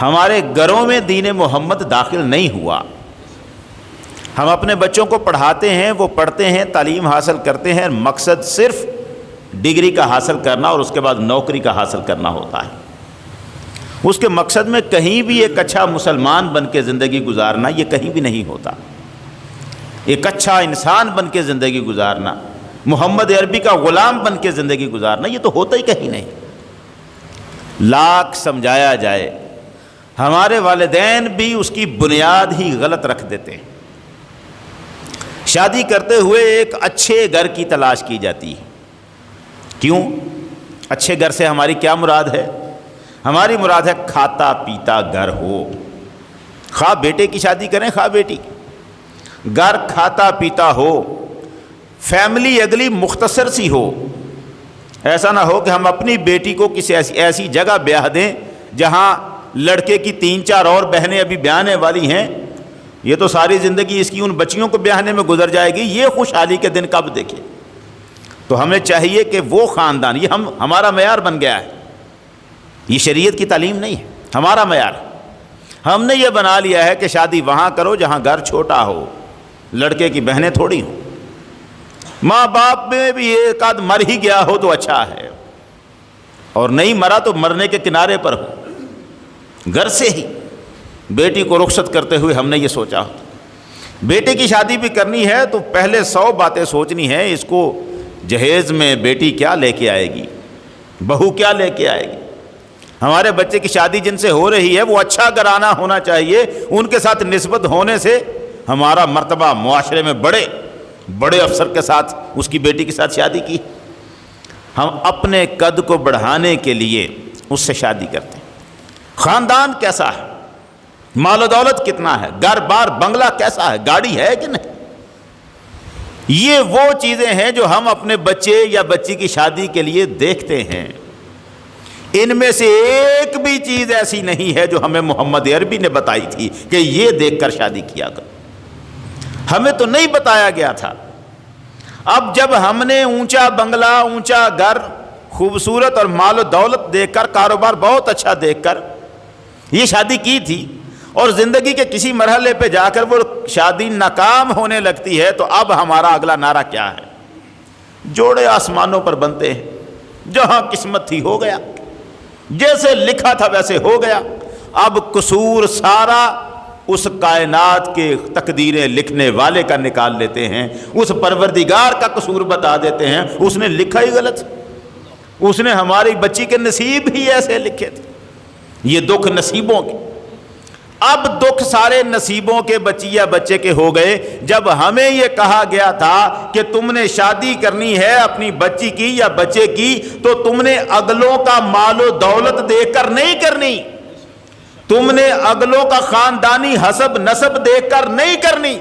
ہمارے گھروں میں دین محمد داخل نہیں ہوا۔ ہم اپنے بچوں کو پڑھاتے ہیں، وہ پڑھتے ہیں، تعلیم حاصل کرتے ہیں، مقصد صرف ڈگری کا حاصل کرنا اور اس کے بعد نوکری کا حاصل کرنا ہوتا ہے۔ اس کے مقصد میں کہیں بھی ایک اچھا مسلمان بن کے زندگی گزارنا یہ کہیں بھی نہیں ہوتا۔ ایک اچھا انسان بن کے زندگی گزارنا، محمد عربی کا غلام بن کے زندگی گزارنا یہ تو ہوتا ہی کہیں نہیں۔ لاکھ سمجھایا جائے، ہمارے والدین بھی اس کی بنیاد ہی غلط رکھ دیتے ہیں۔ شادی کرتے ہوئے ایک اچھے گھر کی تلاش کی جاتی ہے۔ کیوں؟ اچھے گھر سے ہماری کیا مراد ہے؟ ہماری مراد ہے کھاتا پیتا گھر ہو، خواہ بیٹے کی شادی کریں خواہ بیٹی کی، گھر کھاتا پیتا ہو، فیملی اگلی مختصر سی ہو۔ ایسا نہ ہو کہ ہم اپنی بیٹی کو کسی ایسی جگہ بیاہ دیں جہاں لڑکے کی 3-4 اور بہنیں ابھی بیاہنے والی ہیں، یہ تو ساری زندگی اس کی ان بچیوں کو بیاہنے میں گزر جائے گی، یہ خوشحالی کے دن کب دیکھے؟ تو ہمیں چاہیے کہ وہ خاندان، یہ ہمارا معیار بن گیا ہے، یہ شریعت کی تعلیم نہیں ہے، ہمارا معیار ہے۔ ہم نے یہ بنا لیا ہے کہ شادی وہاں کرو جہاں گھر چھوٹا ہو، لڑکے کی بہنیں تھوڑی ہوں، ماں باپ میں بھی ایک آدھ مر ہی گیا ہو تو اچھا ہے، اور نہیں مرا تو مرنے کے کنارے پر ہو۔ گھر سے ہی بیٹی کو رخصت کرتے ہوئے ہم نے یہ سوچا، بیٹے کی شادی بھی کرنی ہے تو پہلے 100 باتیں سوچنی ہیں۔ اس کو جہیز میں بیٹی کیا لے کے آئے گی، بہو کیا لے کے آئے گی، ہمارے بچے کی شادی جن سے ہو رہی ہے وہ اچھا گھرانہ ہونا چاہیے، ان کے ساتھ نسبت ہونے سے ہمارا مرتبہ معاشرے میں بڑے افسر کے ساتھ اس کی بیٹی کے ساتھ شادی کی۔ ہم اپنے قد کو بڑھانے کے لیے اس سے شادی کرتے ہیں۔ خاندان کیسا ہے، مال و دولت کتنا ہے، گھر بار بنگلہ کیسا ہے، گاڑی ہے کہ نہیں، یہ وہ چیزیں ہیں جو ہم اپنے بچے یا بچی کی شادی کے لیے دیکھتے ہیں۔ ان میں سے ایک بھی چیز ایسی نہیں ہے جو ہمیں محمد عربی نے بتائی تھی کہ یہ دیکھ کر شادی کیا کرو، ہمیں تو نہیں بتایا گیا تھا۔ اب جب ہم نے اونچا بنگلہ، اونچا گھر، خوبصورت اور مال و دولت دیکھ کر، کاروبار بہت اچھا دیکھ کر یہ شادی کی تھی، اور زندگی کے کسی مرحلے پہ جا کر وہ شادی ناکام ہونے لگتی ہے، تو اب ہمارا اگلا نعرہ کیا ہے؟ جوڑے آسمانوں پر بنتے ہیں، جہاں قسمت تھی ہو گیا، جیسے لکھا تھا ویسے ہو گیا۔ اب قصور سارا اس کائنات کے تقدیریں لکھنے والے کا نکال لیتے ہیں، اس پروردگار کا قصور بتا دیتے ہیں، اس نے لکھا ہی غلط، اس نے ہماری بچی کے نصیب ہی ایسے لکھے تھے۔ یہ دکھ نصیبوں کے، اب دکھ سارے نصیبوں کے بچی یا بچے کے ہو گئے۔ جب ہمیں یہ کہا گیا تھا کہ تم نے شادی کرنی ہے اپنی بچی کی یا بچے کی، تو تم نے اگلوں کا مال و دولت دیکھ کر نہیں کرنی، تم نے اگلوں کا خاندانی حسب نسب دیکھ کر نہیں کرنی۔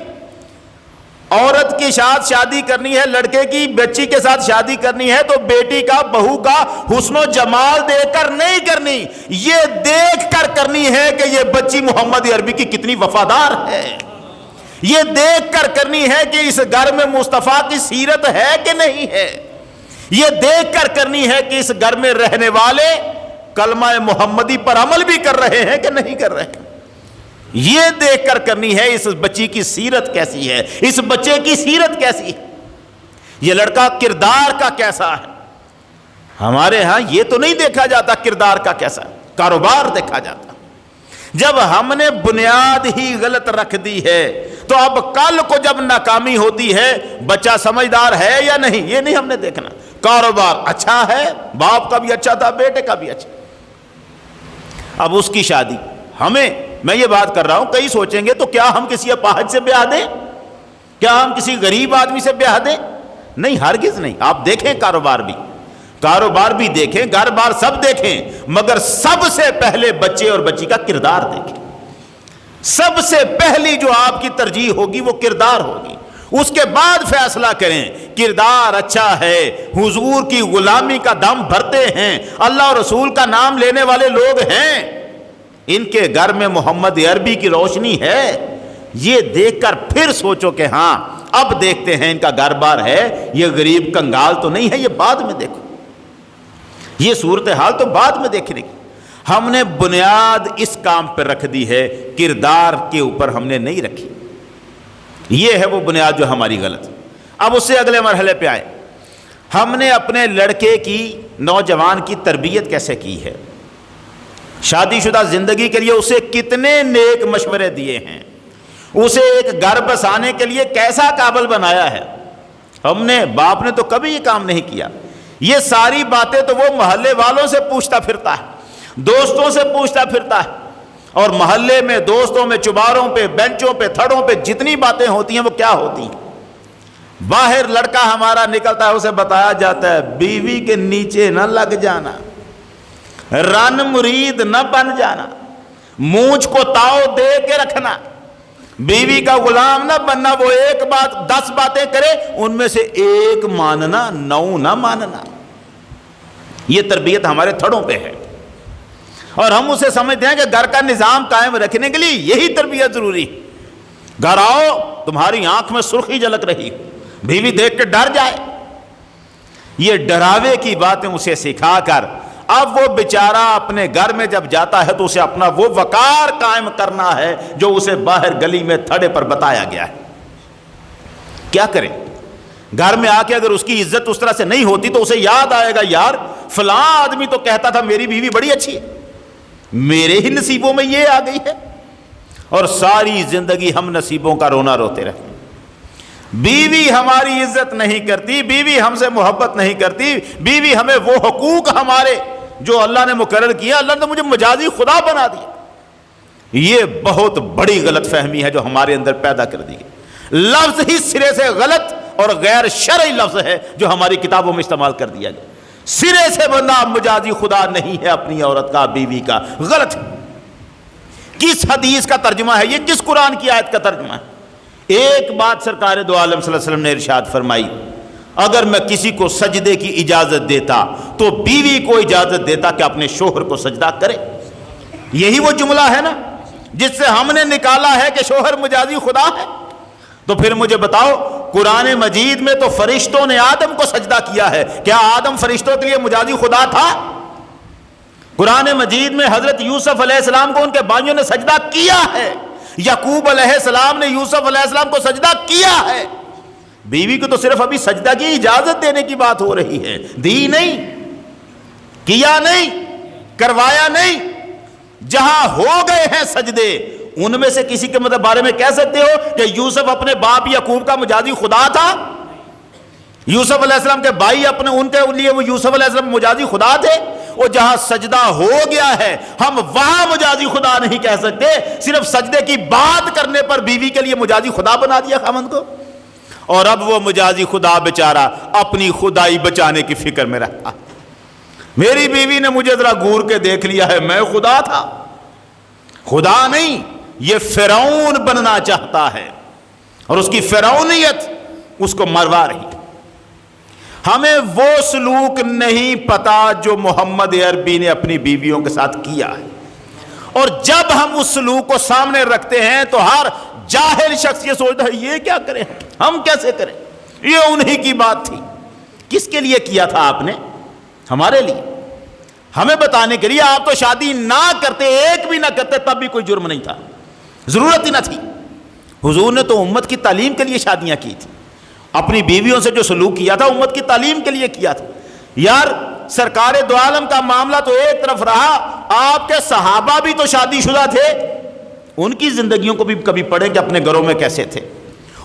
عورت کے ساتھ شادی کرنی ہے، لڑکے کی بچی کے ساتھ شادی کرنی ہے تو بیٹی کا، بہو کا حسن و جمال دیکھ کر نہیں کرنی، یہ دیکھ کر کرنی ہے کہ یہ بچی محمد عربی کی کتنی وفادار ہے، یہ دیکھ کر کرنی ہے کہ اس گھر میں مصطفیٰ کی سیرت ہے کہ نہیں ہے، یہ دیکھ کر کرنی ہے کہ اس گھر میں رہنے والے کلمہ محمدی پر عمل بھی کر رہے ہیں کہ نہیں کر رہے ہیں، یہ دیکھ کر کرنی ہے اس بچی کی سیرت کیسی ہے، اس بچے کی سیرت کیسی ہے، یہ لڑکا کردار کا کیسا ہے۔ ہمارے ہاں یہ تو نہیں دیکھا جاتا کردار کا کیسا ہے، کاروبار دیکھا جاتا۔ جب ہم نے بنیاد ہی غلط رکھ دی ہے تو اب کل کو جب ناکامی ہوتی ہے بچہ سمجھدار ہے یا نہیں یہ نہیں ہم نے دیکھنا، کاروبار اچھا ہے، باپ کا بھی اچھا تھا، بیٹے کا بھی اچھا، اب اس کی شادی میں یہ بات کر رہا ہوں، کئی سوچیں گے تو کیا ہم کسی اپاہج سے بیاہ دیں، کیا ہم کسی غریب آدمی سے بیاہ دیں؟ نہیں، ہرگز نہیں۔ آپ دیکھیں کاروبار بھی دیکھیں، گھر بار سب دیکھیں، مگر سب سے پہلے بچے اور بچی کا کردار دیکھیں۔ سب سے پہلی جو آپ کی ترجیح ہوگی وہ کردار ہوگی، اس کے بعد فیصلہ کریں۔ کردار اچھا ہے، حضور کی غلامی کا دم بھرتے ہیں، اللہ اور رسول کا نام لینے والے لوگ ہیں، ان کے گھر میں محمد عربی کی روشنی ہے، یہ دیکھ کر پھر سوچو کہ ہاں اب دیکھتے ہیں ان کا گھر بار ہے، یہ غریب کنگال تو نہیں ہے، یہ بعد میں دیکھو، یہ صورتحال تو بعد میں دیکھنے کی۔ ہم نے بنیاد اس کام پر رکھ دی ہے، کردار کے اوپر ہم نے نہیں رکھی. یہ ہے وہ بنیاد جو ہماری غلط. اب اس سے اگلے مرحلے پہ آئے. ہم نے اپنے لڑکے کی، نوجوان کی تربیت کیسے کی ہے؟ شادی شدہ زندگی کے لیے اسے کتنے نیک مشورے دیے ہیں، اسے ایک گھر بسانے کے لیے کیسا قابل بنایا ہے. ہم نے، باپ نے تو کبھی یہ کام نہیں کیا. یہ ساری باتیں تو وہ محلے والوں سے پوچھتا پھرتا ہے، دوستوں سے پوچھتا پھرتا ہے. اور محلے میں، دوستوں میں، چوباروں پہ، بینچوں پہ، تھڑوں پہ جتنی باتیں ہوتی ہیں وہ کیا ہوتی ہیں؟ باہر لڑکا ہمارا نکلتا ہے، اسے بتایا جاتا ہے بیوی کے نیچے نہ لگ جانا، رن مرید نہ بن جانا، مونچھ کو تاؤ دے کے رکھنا، بیوی کا غلام نہ بننا. وہ ایک بات 10 باتیں کرے، ان میں سے ایک ماننا، 9 نہ ماننا. یہ تربیت ہمارے تھڑوں پہ ہے، اور ہم اسے سمجھتے ہیں کہ گھر کا نظام قائم رکھنے کے لیے یہی تربیت ضروری. گھر آؤ، تمہاری آنکھ میں سرخی جھلک رہی، بیوی دیکھ کے ڈر جائے. یہ ڈراوے کی باتیں اسے سکھا کر اب وہ بیچارہ اپنے گھر میں جب جاتا ہے تو اسے اپنا وہ وقار قائم کرنا ہے جو اسے باہر گلی میں تھڑے پر بتایا گیا ہے. کیا کرے؟ گھر میں آ کے اگر اس کی عزت اس طرح سے نہیں ہوتی تو اسے یاد آئے گا، یار فلاں آدمی تو کہتا تھا میری بیوی بڑی اچھی ہے، میرے ہی نصیبوں میں یہ آ گئی ہے. اور ساری زندگی ہم نصیبوں کا رونا روتے رہتے. بیوی ہماری عزت نہیں کرتی، بیوی ہم سے محبت نہیں کرتی، بیوی ہمیں وہ حقوق ہمارے جو اللہ نے مقرر کیا، اللہ نے مجھے مجازی خدا بنا دیا. یہ بہت بڑی غلط فہمی ہے جو ہمارے اندر پیدا کر دی گئی. لفظ ہی سرے سے غلط اور غیر شرعی لفظ ہے جو ہماری کتابوں میں استعمال کر دیا گیا. سرے سے بندہ مجازی خدا نہیں ہے اپنی عورت کا، بیوی کا. غلط. کس حدیث کا ترجمہ ہے یہ؟ کس قرآن کی آیت کا ترجمہ ہے؟ ایک بات سرکار دو عالم صلی اللہ علیہ وسلم نے ارشاد فرمائی، اگر میں کسی کو سجدے کی اجازت دیتا تو بیوی کو اجازت دیتا کہ اپنے شوہر کو سجدہ کرے. یہی وہ جملہ ہے نا جس سے ہم نے نکالا ہے کہ شوہر مجازی خدا ہے. تو پھر مجھے بتاؤ، قرآن مجید میں تو فرشتوں نے آدم کو سجدہ کیا ہے، کیا آدم فرشتوں کے لیے مجازی خدا تھا؟ قرآن مجید میں حضرت یوسف علیہ السلام کو ان کے بھائیوں نے سجدہ کیا ہے، یعقوب علیہ السلام نے یوسف علیہ السلام کو سجدہ کیا ہے. بیوی کو تو صرف ابھی سجدہ کی اجازت دینے کی بات ہو رہی ہے، دی نہیں، کیا نہیں، کروایا نہیں. جہاں ہو گئے ہیں سجدے ان میں سے کسی کے بارے میں کہہ سکتے ہو کہ یوسف اپنے باپ یعقوب کا مجازی خدا تھا؟ یوسف علیہ السلام کے بھائی اپنے ان کے لیے وہ یوسف علیہ السلام مجازی خدا تھے؟ وہ جہاں سجدہ ہو گیا ہے ہم وہاں مجازی خدا نہیں کہہ سکتے. صرف سجدے کی بات کرنے پر بیوی کے لیے مجازی خدا بنا دیا خاوند کو. اور اب وہ مجازی خدا بیچارہ اپنی خدائی بچانے کی فکر میں رہتا. میری بیوی نے مجھے ذرا گور کے دیکھ لیا ہے، میں خدا تھا. خدا نہیں، یہ فرعون بننا چاہتا ہے اور اس کی فرعونیت اس کو مروا رہی. ہمیں وہ سلوک نہیں پتا جو محمد عربی نے اپنی بیویوں کے ساتھ کیا ہے، اور جب ہم اس سلوک کو سامنے رکھتے ہیں تو ہر جاہل شخص یہ سوچتا ہے یہ کیا کریں، ہم کیسے کریں، یہ انہی کی بات تھی. کس کے لیے کیا تھا آپ نے؟ ہمارے لیے، ہمیں بتانے کے لیے. آپ تو شادی نہ کرتے، ایک بھی نہ کرتے تب بھی کوئی جرم نہیں تھا، ضرورت ہی نہ تھی. حضور نے تو امت کی تعلیم کے لیے شادیاں کی تھی. اپنی بیویوں سے جو سلوک کیا تھا امت کی تعلیم کے لیے کیا تھا. یار سرکار دو عالم کا معاملہ تو ایک طرف رہا، آپ کے صحابہ بھی تو شادی شدہ تھے. ان کی زندگیوں کو بھی کبھی پڑھیں کہ اپنے گھروں میں کیسے تھے.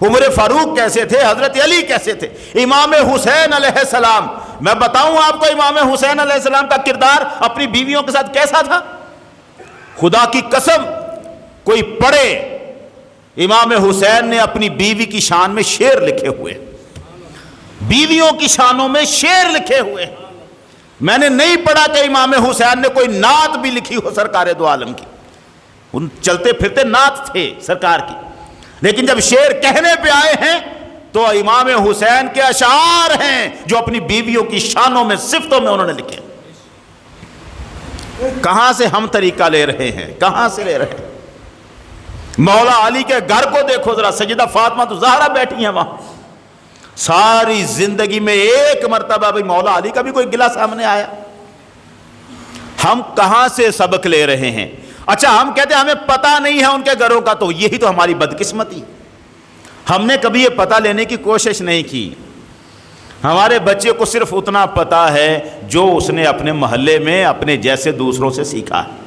عمر فاروق کیسے تھے، حضرت علی کیسے تھے، امام حسین علیہ السلام. میں بتاؤں آپ کو امام حسین علیہ السلام کا کردار اپنی بیویوں کے ساتھ کیسا تھا. خدا کی قسم کوئی پڑھے، امام حسین نے اپنی بیوی کی شان میں شعر لکھے ہوئے، بیویوں کی شانوں میں شعر لکھے ہوئے. میں نے نہیں پڑھا کہ امام حسین نے کوئی نعت بھی لکھی ہو سرکار دو عالم کی. ان چلتے پھرتے نعت تھے سرکار کی، لیکن جب شعر کہنے پہ آئے ہیں تو امام حسین کے اشعار ہیں جو اپنی بیویوں کی شانوں میں، صفتوں میں انہوں نے لکھے. کہاں سے ہم طریقہ لے رہے ہیں، کہاں سے لے رہے ہیں؟ مولا علی کے گھر کو دیکھو ذرا، سیدہ فاطمہ تو زہرا بیٹھی ہیں وہاں. ساری زندگی میں ایک مرتبہ بھی مولا علی کا بھی کوئی گلہ سامنے آیا؟ ہم کہاں سے سبق لے رہے ہیں؟ اچھا ہم کہتے ہیں ہمیں پتہ نہیں ہے ان کے گھروں کا، تو یہی تو ہماری بدقسمتی، ہم نے کبھی یہ پتہ لینے کی کوشش نہیں کی۔ ہمارے بچے کو صرف اتنا پتہ ہے جو اس نے اپنے محلے میں اپنے جیسے دوسروں سے سیکھا ہے۔